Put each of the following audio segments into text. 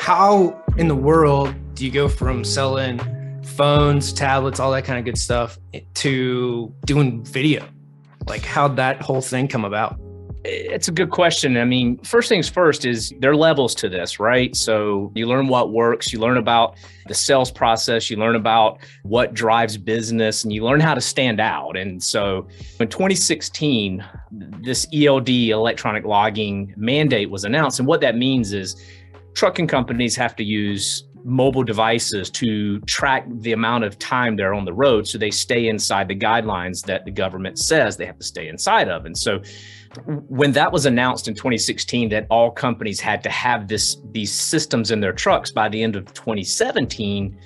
how in the world do you go from selling phones, tablets, all that kind of good stuff to doing video? Like, how'd that whole thing come about? It's a good question. I mean, first things first is there are levels to this, right? So you learn what works, you learn about the sales process, you learn about what drives business, and you learn how to stand out. And so in 2016, this ELD, electronic logging mandate, was announced. And what that means is trucking companies have to use mobile devices to track the amount of time they're on the road, so they stay inside the guidelines that the government says they have to stay inside of. And so when that was announced in 2016 that all companies had to have these systems in their trucks by the end of 2017,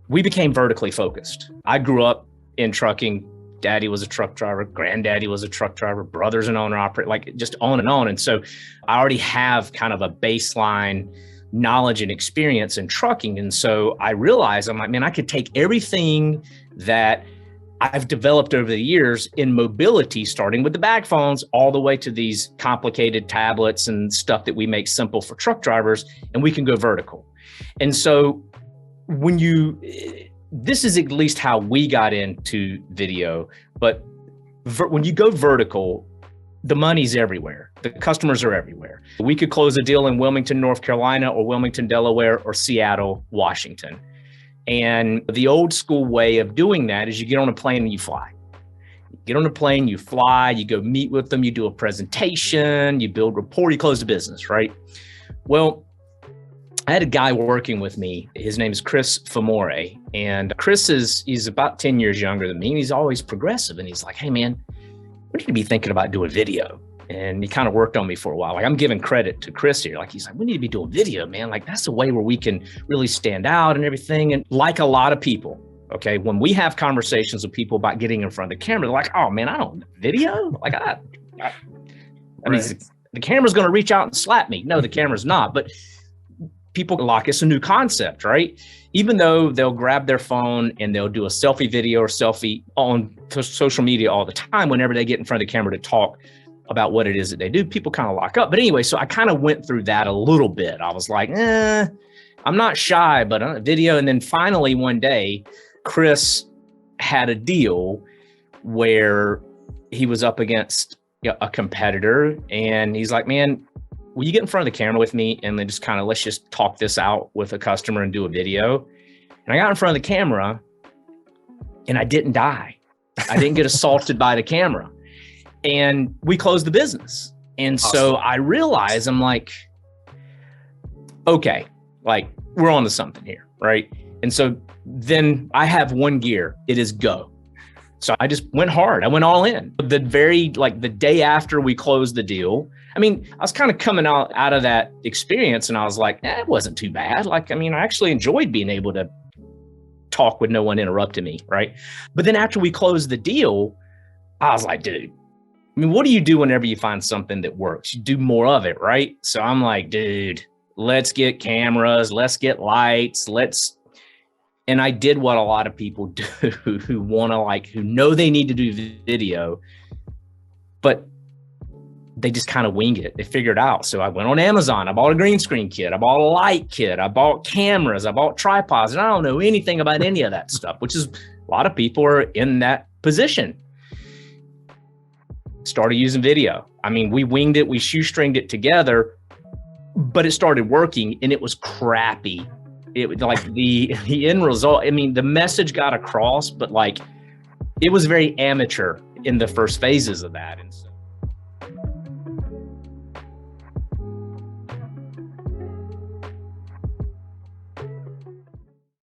we became vertically focused. I grew up in trucking. Daddy was a truck driver, granddaddy was a truck driver, brother's an owner operator, like just on and on. And so I already have kind of a baseline knowledge and experience in trucking. And so I realized, I'm like, man, I could take everything that I've developed over the years in mobility, starting with the bag phones all the way to these complicated tablets and stuff that we make simple for truck drivers, and we can go vertical. And so this is at least how we got into video, but when you go vertical, the money's everywhere. The customers are everywhere. We could close a deal in Wilmington, North Carolina, or Wilmington, Delaware, or Seattle, Washington. And the old school way of doing that is you get on a plane and you fly. You get on a plane, you fly, you go meet with them, you do a presentation, you build rapport, you close the business, right? Well, I had a guy working with me. His name is Chris Famore. And Chris he's about 10 years younger than me, and he's always progressive. And he's like, hey man, we need to be thinking about doing video. And he kind of worked on me for a while. Like, I'm giving credit to Chris here. Like, he's like, we need to be doing video, man. Like, that's the way where we can really stand out and everything. And like a lot of people, okay, when we have conversations with people about getting in front of the camera, they're like, oh man, I don't video. Like, I mean, the camera's going to reach out and slap me. No, the camera's not. But people like, it's a new concept, right? Even though they'll grab their phone and they'll do a selfie video or selfie on social media all the time, whenever they get in front of the camera to talk about what it is that they do, people kind of lock up. But anyway, so I kind of went through that a little bit. I was like, I'm not shy, but on a video. And then finally one day, Chris had a deal where he was up against a competitor, and he's like, man, will you get in front of the camera with me? And then just kind of, let's just talk this out with a customer and do a video. And I got in front of the camera and I didn't die. I didn't get assaulted by the camera. And we closed the business. And awesome. So I realized, I'm like, okay, like we're on to something here, right? And so then I have one gear, it is go. So I just went hard. I went all in. The day after we closed the deal, I mean, I was kind of coming out of that experience, and I was like, it wasn't too bad. Like, I mean, I actually enjoyed being able to talk with no one interrupting me, right? But then after we closed the deal, I was like, dude, I mean, what do you do whenever you find something that works? You do more of it, right? So I'm like, dude, let's get cameras, let's get lights, and I did what a lot of people do who know they need to do video, but they just kind of wing it. They figure it out. So I went on Amazon, I bought a green screen kit, I bought a light kit, I bought cameras, I bought tripods, and I don't know anything about any of that stuff, which is a lot of people are in that position. Started using video. I mean, we winged it, we shoestringed it together, but it started working, and it was crappy. It was like the end result. I mean, the message got across, but like it was very amateur in the first phases of that. And so